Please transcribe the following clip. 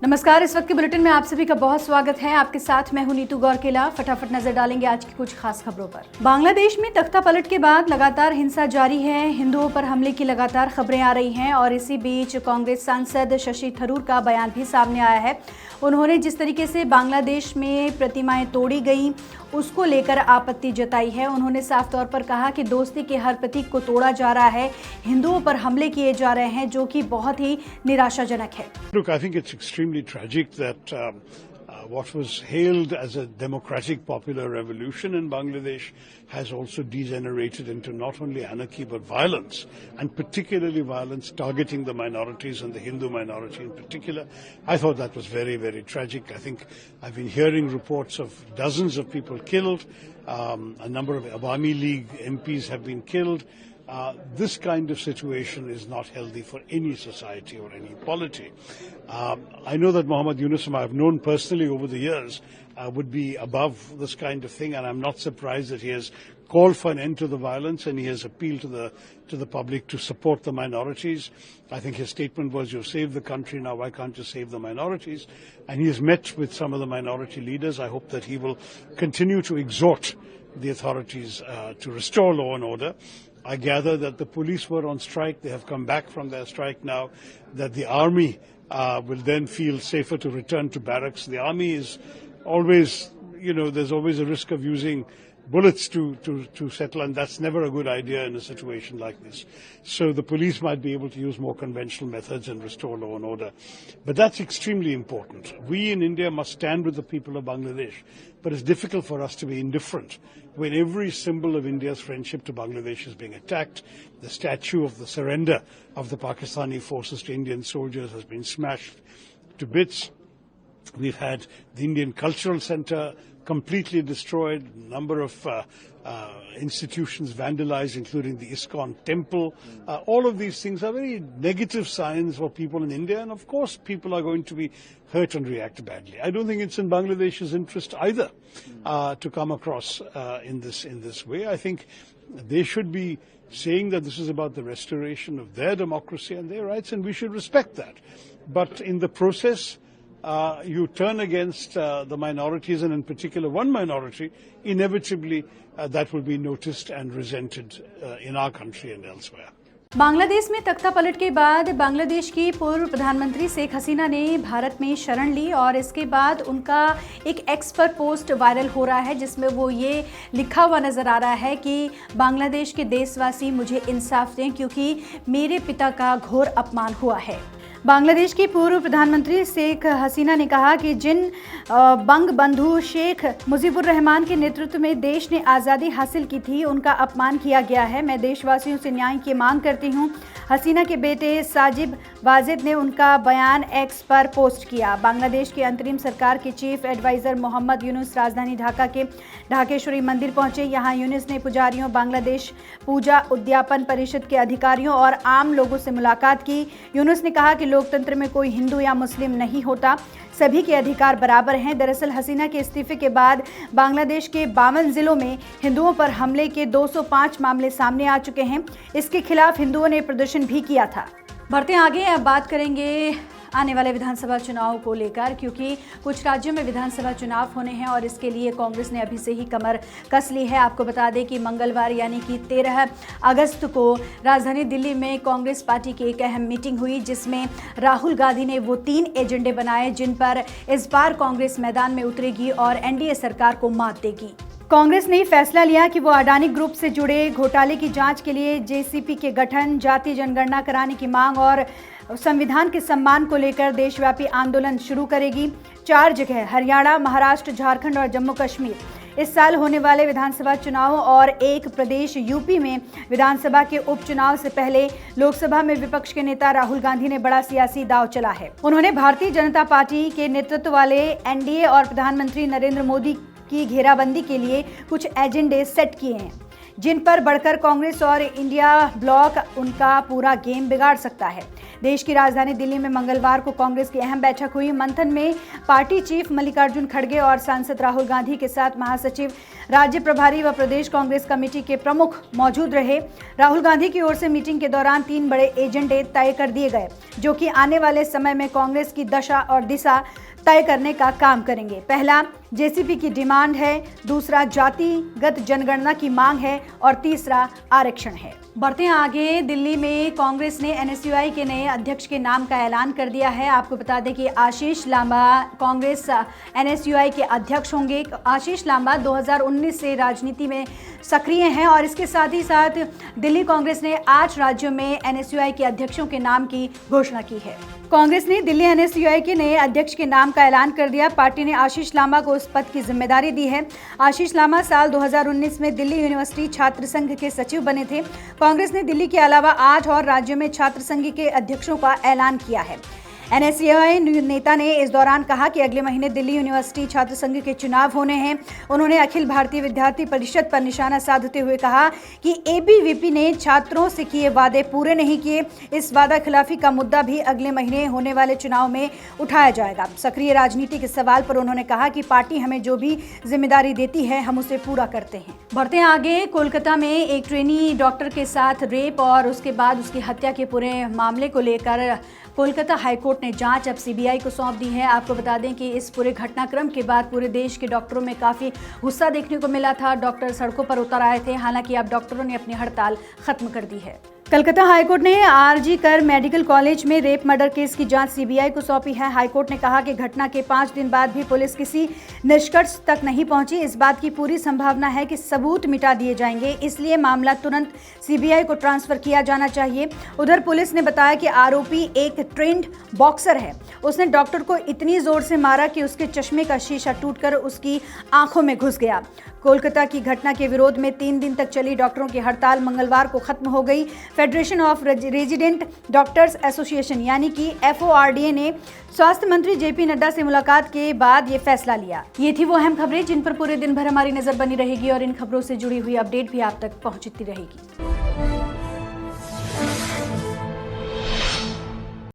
नमस्कार। इस वक्त के बुलेटिन में आप सभी का बहुत स्वागत है। आपके साथ मैं हूं नीतू गौरकेला। फटाफट नजर डालेंगे आज की कुछ खास खबरों पर। बांग्लादेश में तख्ता पलट के बाद लगातार हिंसा जारी है। हिंदुओं पर हमले की लगातार खबरें आ रही हैं और इसी बीच कांग्रेस सांसद शशि थरूर का बयान भी सामने आया है। उन्होंने जिस तरीके से बांग्लादेश में प्रतिमाएं तोड़ी गई उसको लेकर आपत्ति जताई है। उन्होंने साफ तौर पर कहा कि दोस्ती के हर प्रतीक को तोड़ा जा रहा है, हिंदुओं पर हमले किए जा रहे हैं, जो कि बहुत ही निराशाजनक है। Look, I think it's extremely tragic that what was hailed as a democratic popular revolution in Bangladesh has also degenerated into not only anarchy but violence, and particularly violence targeting the minorities and the Hindu minority in particular. I thought that was very, very tragic. I think I've been hearing reports of dozens of people killed. A number of Awami League MPs have been killed. This kind of situation is not healthy for any society or any polity. I know that Muhammad Yunus, whom I have known personally over the years, would be above this kind of thing, and I'm not surprised that he has called for an end to the violence and he has appealed to the public to support the minorities. I think his statement was, "You've saved the country, now why can't you save the minorities?" And he has met with some of the minority leaders. I hope that he will continue to exhort the authorities to restore law and order. I gather that the police were on strike. They have come back from their strike now, that the army will then feel safer to return to barracks. The army is always, there's always a risk of using bullets to settle, and that's never a good idea in a situation like this. So the police might be able to use more conventional methods and restore law and order. But that's extremely important. We in India must stand with the people of Bangladesh, but it's difficult for us to be indifferent when every symbol of India's friendship to Bangladesh is being attacked. The statue of the surrender of the Pakistani forces to Indian soldiers has been smashed to bits. We've had the Indian Cultural Centre completely destroyed, a number of institutions vandalized, including the ISKCON temple. All of these things are very negative signs for people in India, and of course people are going to be hurt and react badly. I don't think it's in Bangladesh's interest either to come across in this way. I think they should be saying that this is about the restoration of their democracy and their rights, and we should respect that. But in the process, you turn against the minorities, and in particular one minority, inevitably that will be noticed and resented in our country and elsewhere. Bangladesh में तख्ता पलट के बाद बांग्लादेश की पूर्व प्रधानमंत्री शेख हसीना ने भारत में शरण ली और इसके बाद उनका एक एक्स पर पोस्ट वायरल हो रहा है, जिसमें वो ये लिखा हुआ नज़र आ रहा है कि बांग्लादेश के देशवासी मुझे इंसाफ दें क्योंकि मेरे पिता का घोर अपमान हुआ है। बांग्लादेश की पूर्व प्रधानमंत्री शेख हसीना ने कहा कि जिन बंग बंधु शेख मुजीबुर रहमान के नेतृत्व में देश ने आज़ादी हासिल की थी उनका अपमान किया गया है। मैं देशवासियों से न्याय की मांग करती हूं। हसीना के बेटे साजिब वाजिद ने उनका बयान एक्स पर पोस्ट किया। बांग्लादेश की अंतरिम सरकार के चीफ एडवाइज़र मोहम्मद यूनुस राजधानी ढाका के ढाकेश्वरी मंदिर पहुंचे। यहां यूनुस ने पुजारियों, बांग्लादेश पूजा उद्यापन परिषद के अधिकारियों और आम लोगों से मुलाकात की। यूनुस ने कहा कि लोकतंत्र में कोई हिंदू या मुस्लिम नहीं होता, सभी के अधिकार बराबर हैं। दरअसल हसीना के इस्तीफे के बाद बांग्लादेश के 52 जिलों में हिंदुओं पर हमले के 205 मामले सामने आ चुके हैं। इसके खिलाफ हिंदुओं ने प्रदर्शन भी किया था। बढ़ते आगे, अब बात करेंगे आने वाले विधानसभा चुनाव को लेकर, क्योंकि कुछ राज्यों में विधानसभा चुनाव होने हैं और इसके लिए कांग्रेस ने अभी से ही कमर कस ली है। आपको बता दें कि मंगलवार यानी कि 13 अगस्त को राजधानी दिल्ली में कांग्रेस पार्टी की एक अहम मीटिंग हुई, जिसमें राहुल गांधी ने वो 3 एजेंडे बनाए जिन पर इस बार कांग्रेस मैदान में उतरेगी और एनडीए सरकार को मात देगी। कांग्रेस ने फैसला लिया कि वो अडानी ग्रुप से जुड़े घोटाले की जांच के लिए जेसीपी के गठन, जातीय जनगणना कराने की मांग और संविधान के सम्मान को लेकर देशव्यापी आंदोलन शुरू करेगी। 4 जगह हरियाणा, महाराष्ट्र, झारखंड और जम्मू कश्मीर इस साल होने वाले विधानसभा चुनाव और एक प्रदेश यूपी में विधानसभा के उपचुनाव से पहले लोकसभा में विपक्ष के नेता राहुल गांधी ने बड़ा सियासी दांव चला है। उन्होंने भारतीय जनता पार्टी के नेतृत्व वाले एनडीए और प्रधानमंत्री नरेंद्र मोदी की घेराबंदी के लिए कुछ एजेंडे सेट किए हैं। जिन पर बढ़कर कांग्रेस और इंडिया ब्लॉक उनका पूरा गेम बिगाड़ सकता है। देश की राजधानी दिल्ली में मंगलवार को कांग्रेस की अहम बैठक हुई। मंथन में पार्टी चीफ मल्लिकार्जुन खड़गे और सांसद राहुल गांधी के साथ महासचिव, राज्य प्रभारी व प्रदेश कांग्रेस कमेटी के प्रमुख मौजूद रहे। राहुल गांधी की ओर से मीटिंग के दौरान 3 बड़े एजेंडे तय कर दिए गए, जो कि आने वाले समय में कांग्रेस की दशा और दिशा तय करने का काम करेंगे। पहला जेसीपी की डिमांड है, दूसरा जातिगत जनगणना की मांग है और तीसरा आरक्षण है। बढ़ते हैं आगे। दिल्ली में कांग्रेस ने एनएसयूआई के नए अध्यक्ष के नाम का ऐलान कर दिया है। आपको बता दें कि आशीष लांबा कांग्रेस एनएसयूआई के अध्यक्ष होंगे। आशीष लांबा 2019 से राजनीति में सक्रिय हैं और इसके साथ ही साथ दिल्ली कांग्रेस ने 8 राज्यों में एनएसयूआई के अध्यक्षों के नाम की घोषणा की है। कांग्रेस ने दिल्ली एनएसयूआई के नए अध्यक्ष के नाम का ऐलान कर दिया। पार्टी ने आशीष लांबा को उस पद की जिम्मेदारी दी है। आशीष लांबा साल 2019 में दिल्ली यूनिवर्सिटी छात्र संघ के सचिव बने थे। कांग्रेस ने दिल्ली के अलावा 8 और राज्यों में छात्र संघ के अध्यक्षों का ऐलान किया है। एनएसयूआई नेता ने इस दौरान कहा कि अगले महीने दिल्ली यूनिवर्सिटी छात्र संघ के चुनाव होने हैं। उन्होंने अखिल भारतीय विद्यार्थी परिषद पर निशाना साधते हुए कहा कि एबीवीपी ने छात्रों से किए वादे पूरे नहीं किए। इस वादा खिलाफी का मुद्दा भी अगले महीने होने वाले चुनाव में उठाया जाएगा। सक्रिय राजनीति के सवाल पर उन्होंने कहा कि पार्टी हमें जो भी जिम्मेदारी देती है हम उसे पूरा करते हैं। बढ़ते हैं आगे। कोलकाता में एक ट्रेनी डॉक्टर के साथ रेप और उसके बाद उसकी हत्या के पूरे मामले को लेकर कोलकाता हाईकोर्ट ने जांच अब सीबीआई को सौंप दी है। आपको बता दें कि इस पूरे घटनाक्रम के बाद पूरे देश के डॉक्टरों में काफ़ी गुस्सा देखने को मिला था। डॉक्टर सड़कों पर उतर आए थे। हालांकि अब डॉक्टरों ने अपनी हड़ताल खत्म कर दी है। कलकत्ता हाईकोर्ट ने आरजी कर मेडिकल कॉलेज में रेप मर्डर केस की जांच सीबीआई को सौंपी है। हाईकोर्ट ने कहा कि घटना के 5 दिन बाद भी पुलिस किसी निष्कर्ष तक नहीं पहुंची। इस बात की पूरी संभावना है कि सबूत मिटा दिए जाएंगे, इसलिए मामला तुरंत सीबीआई को ट्रांसफर किया जाना चाहिए। उधर पुलिस ने बताया कि आरोपी एक ट्रेंड बॉक्सर है। उसने डॉक्टर को इतनी जोर से मारा कि उसके चश्मे का शीशा टूटकर उसकी आंखों में घुस गया। कोलकाता की घटना के विरोध में 3 दिन तक चली डॉक्टरों की हड़ताल मंगलवार को खत्म हो गई। Federation of resident doctors association यानी कि FORDA ने स्वास्थ्य मंत्री JP नड्डा से मुलाकात के बाद ये फैसला लिया। ये थी वो अहम खबरें जिन पर पूरे दिन भर हमारी नजर बनी रहेगी और इन खबरों से जुड़ी हुई अपडेट भी आप तक पहुंचती रहेगी।